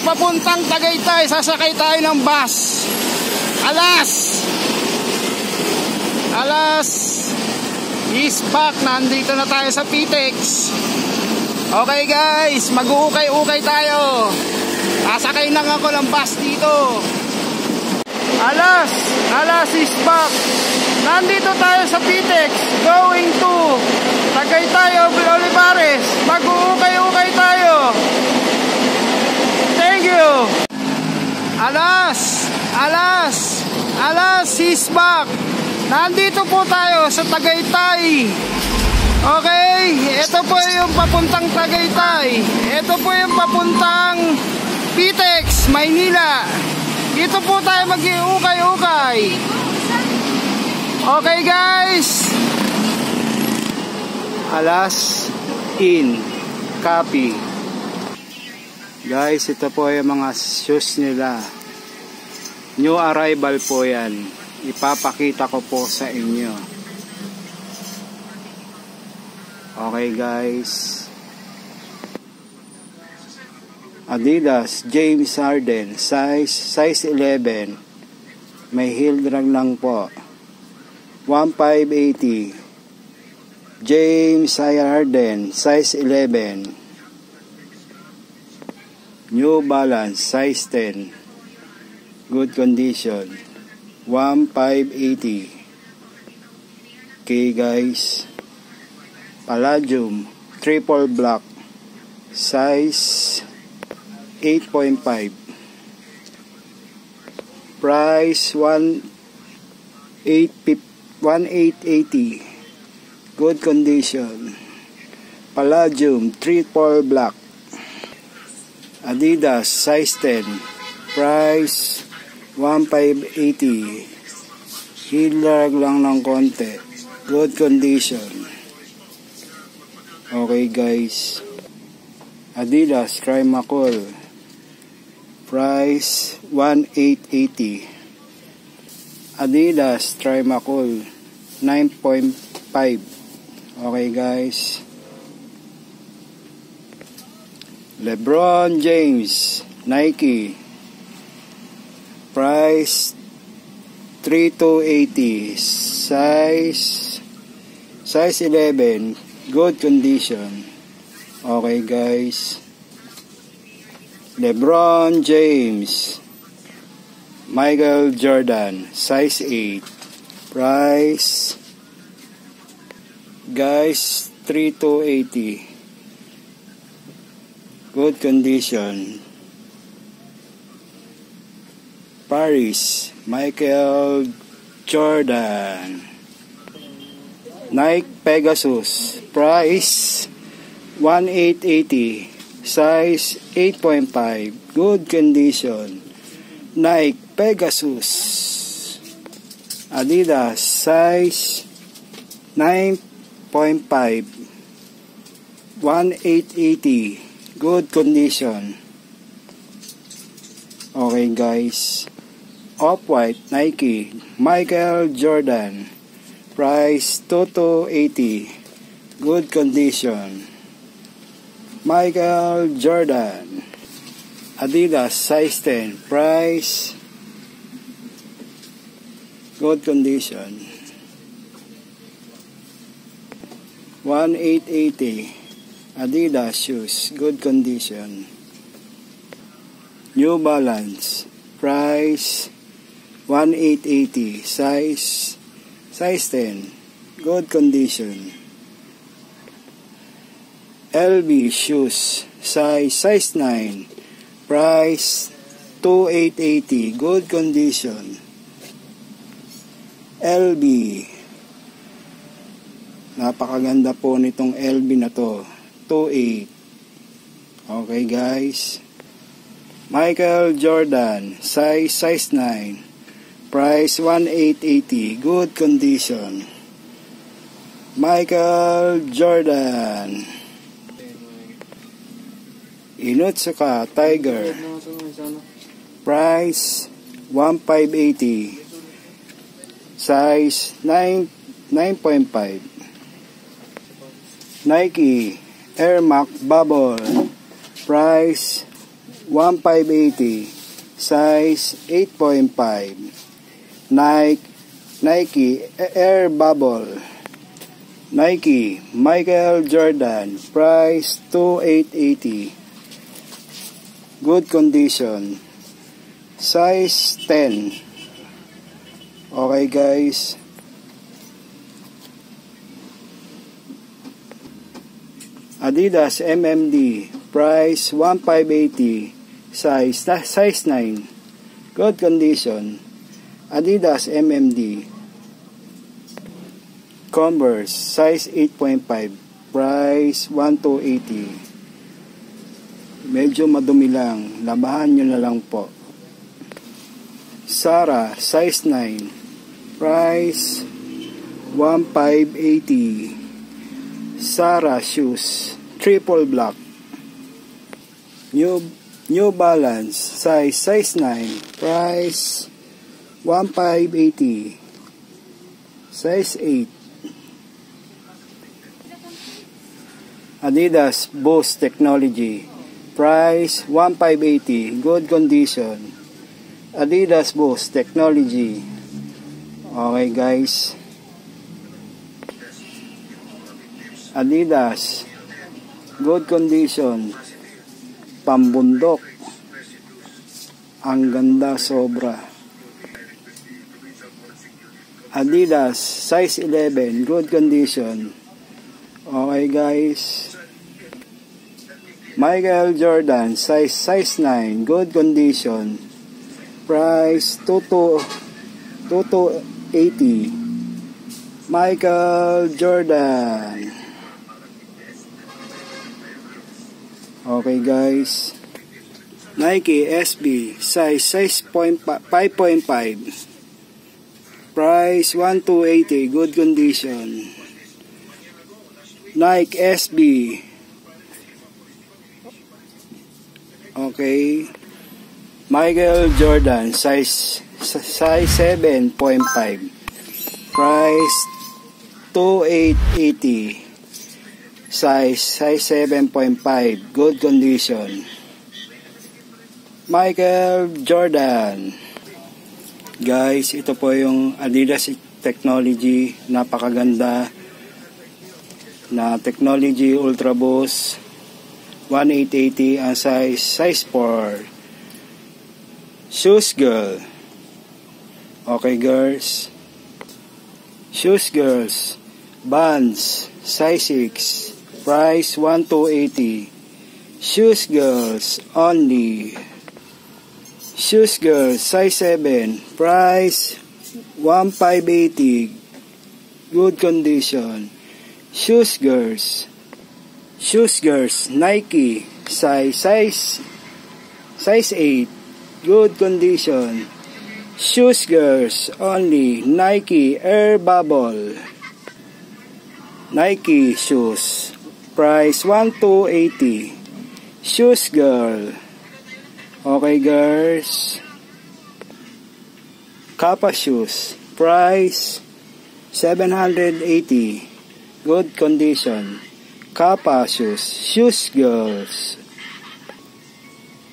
papuntang Tagaytay. Sasakay tayo ng bus. Alas is back. Nandito na tayo sa Pitex. Okay guys, mag-uukay-ukay tayo. Sasakay na ako ng bus dito. Alas is back. Nandito tayo sa Pitex, going to Tagaytay of Olivares. Mag-uukay-ukay tayo. Thank you. Alas is back. Nandito po tayo sa Tagaytay. Okay, ito po yung papuntang Tagaytay. Ito po yung papuntang Pitex, Maynila. Dito po tayo mag-iukay-ukay. Okay guys. Alas in copy. Guys, ito po yung mga shoes nila. New arrival po yan. Ipapakita ko po sa inyo. Okay guys. Adidas James Harden size 11. May heel drag lang po. 1580. James Harden size 11. New Balance size 10. Good condition. 1580. Okay guys. Palladium triple black size 8.5. Price 1880. Good condition. Palladium triple black. Adidas size 10. Price 1580. Hilag lang ng konti. Good condition. Okay guys. Adidas Crimacol. Price 1880. Adidas Trimacol 9.5. Okay guys. LeBron James Nike. Price 3280. Size 11. Good condition. Okay guys. LeBron James Michael Jordan size 8. Price guys 3280. Good condition. Paris Michael Jordan. Nike Pegasus. Price 1880. Size 8.5. Good condition. Nike Pegasus. Adidas size 9.5. 1880. Good condition. Okay guys. Off-White Nike Michael Jordan. Price 2280. Good condition. Michael Jordan. Adidas size 10. Price good condition. 1880. Adidas shoes. Good condition. New Balance. Price 1880. Size 10. Good condition. LB shoes size 9. Price 2880. Good condition. LB. Napakaganda po nitong LB na to. 28. Okay guys. Michael Jordan size 9. Price 1880. Good condition. Michael Jordan. Inotsuka Tiger. Price 1580. Size 9.5. Nike Air Max Bubble. Price 1580, size 8.5. Nike Air Bubble. Nike Michael Jordan, price 2880. Good condition. Size 10. Okay guys. Adidas MMD, price 1580, size 9. Good condition. Adidas MMD. Converse, size 8.5, price 1280. Medyo madumi lang, labahan nyo na lang po. Zara, size 9, price 1580. Zara shoes, triple black. New Balance, size 9, price 1580. Size 8. Adidas Boost Technology, price 1580, good condition. Adidas Boost Technology. Okay guys. Adidas, good condition, pambundok. Ang ganda sobra. Adidas size 11, good condition. Okay guys. Michael Jordan size 9, good condition, price 2280. Michael Jordan. Okay guys. Nike SB size 5.5, price 1280, good condition. Nike SB. Okay. Michael Jordan size 7.5, price 2880. Size 7.5, good condition. Michael Jordan. Guys, ito po yung Adidas Technology, napakaganda na technology, Ultra Boost 1880 ang size 4. Shoes girl. Okay girls. Shoes girls. Vans size 6, price 1280. Shoes girls only. Shoes girls size 7, price 1580, good condition. Shoes girls Nike size 8, good condition. Shoes girls only, Nike Air Bubble. Nike shoes, price 1280. Shoes girl. Okay girls. Kappa shoes, price 780, good condition. Kappa shoes girls.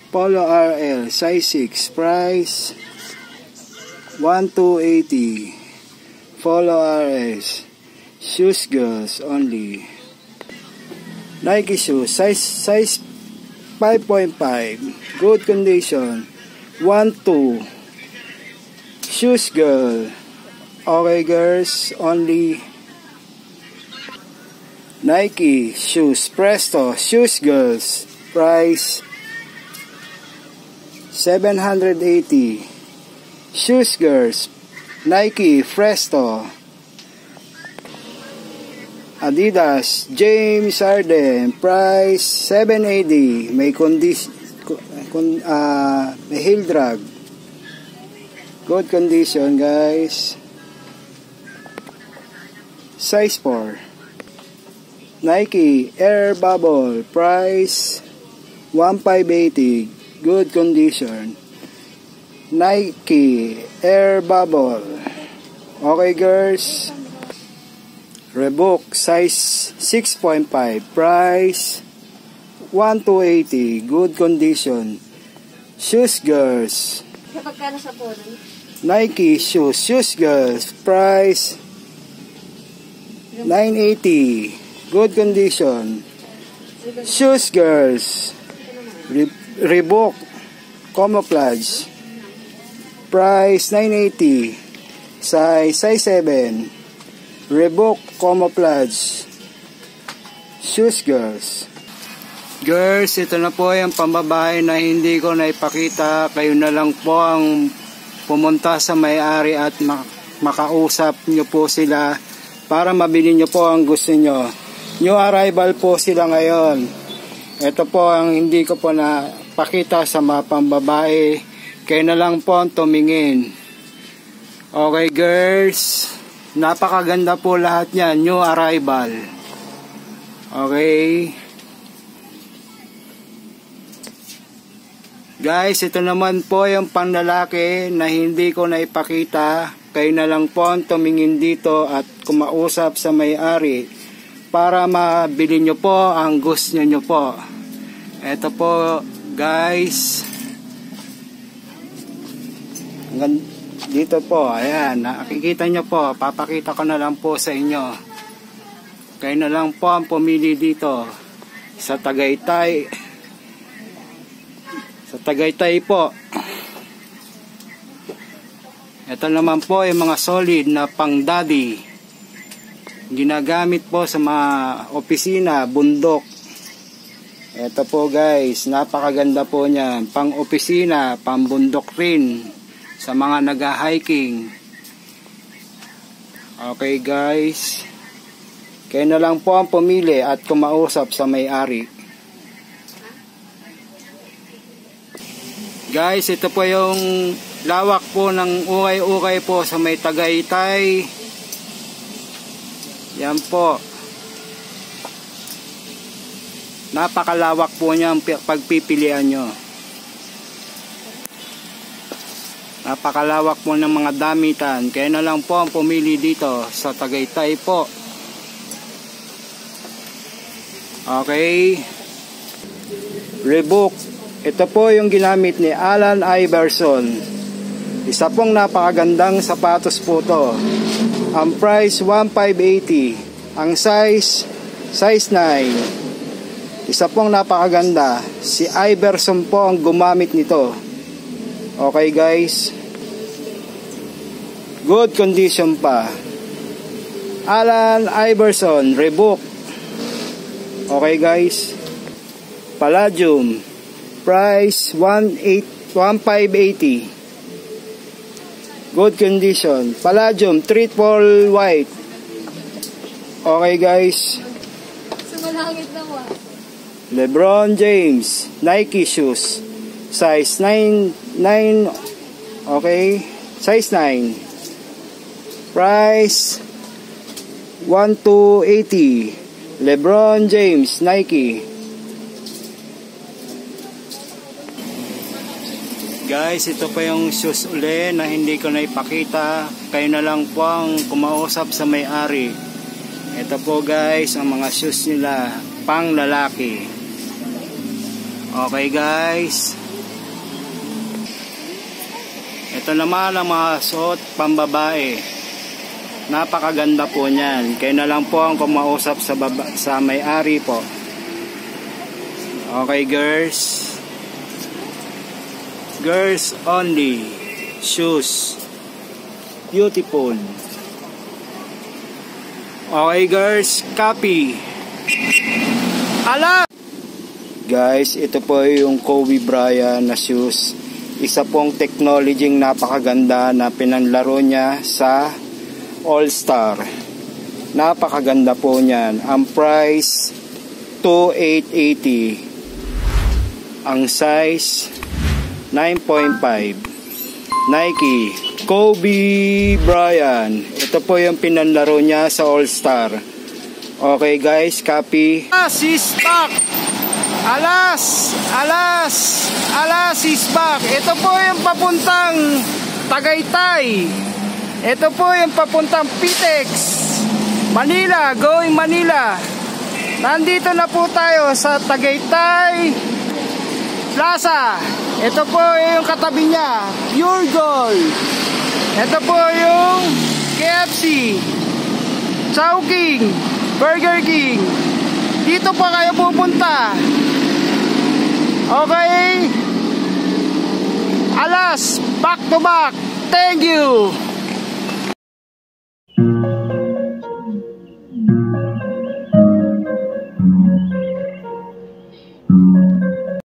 Polo RL size 6, price 1280. Polo RS shoes girls only. Nike shoes size 5.5, good condition. 12. Shoes girl. Okay girls only. Nike shoes Presto shoes girls, price 780. Shoes girls Nike Presto. Adidas James Harden, price 780. May may heel drag. Good condition guys. Size 4. Nike Air Bubble, price 1580, good condition. Nike Air Bubble. Okay girls. Reebok size 6.5, price 1280, good condition. Shoes Girls. Kapag kano sa puno? Nike shoes. Shoes Girls. Price 980. Good condition. Shoes Girls. Reebok Camouflage. Price 980. Size 7. Reebok Camouflage. Shoes Girls. Girls, ito na po yung pambabae na hindi ko naipakita. Kayo na lang po ang pumunta sa may-ari at makausap nyo po sila para mabili nyo po ang gusto nyo. New arrival po sila ngayon. Ito po ang hindi ko po napakita sa mga pambabae. Kayo na lang po ang tumingin. Okay girls, napakaganda po lahat yan. New arrival. Okay. Guys, ito naman po yung panlalaki na hindi ko naipakita. Kayo na lang po ang tumingin dito at kumausap sa may-ari para mabili nyo po ang gusto nyo po. Ito po guys. Dito po, ayan, nakikita nyo po. Papakita ko na lang po sa inyo. Kayo na lang po ang pumili dito sa Tagaytay. Sa Tagaytay po. Ito naman po yung mga solid na pang daddy. Ginagamit po sa mga opisina, bundok. Ito po guys, napakaganda po niyan. Pang opisina, pang bundok rin. Sa mga nag-hiking. Okay guys. Kayo na lang po ang pumili at kumausap sa may-ari. Guys, ito po yung lawak po ng ukay-ukay po sa may Tagaytay. Yan po. Napakalawak po niya ang pagpipilian nyo. Napakalawak po ng mga damitan. Kaya na lang po ang pumili dito sa Tagaytay po. Okay. Reebok. Ito po yung ginamit ni Allen Iverson. Isa pong napakagandang sapatos po to. Ang price 1,580. Ang size 9. Isa pong napakaganda. Si Iverson po ang gumamit nito. Okay guys. Good condition pa. Allen Iverson Reebok. Okay guys. Palladium. Price 1,580. Good condition. Palladium triple white. Okay guys. Sumalangit lang wa. LeBron James Nike shoes. Size 9. Okay. Size 9. Price 1,280. LeBron James Nike. Guys, ito pa yung shoes uli na hindi ko na ipakita. Kayo na lang po ang kumausap sa may-ari. Ito po guys, ang mga shoes nila. Pang lalaki. Okay guys. Ito naman ang mga suot pambabae. Napakaganda po niyan. Kayo na lang po ang kumausap sa may-ari po. Okay girls. Girls only shoes. Beautiful. Okay girls, copy. Ala! Guys, ito po yung Kobe Bryant na shoes. Isa pong technology napakaganda na pinanlaro niya sa All-Star. Napakaganda po niyan. Ang price 2,880. Ang size 9.5. Nike Kobe Bryant. Ito po yung pinanlaro niya sa All-Star. Okay guys, copy. Alas is back. Alas is back. Ito po yung papuntang Tagaytay. Ito po yung papuntang Pitex, Manila, going Manila. Nandito na po tayo sa Tagaytay Plaza. Ito po yung katabi niya, Pure Gold. Ito po yung KFC, Chowking, Burger King. Dito po kayo pupunta. Okay? Alas, back to back. Thank you.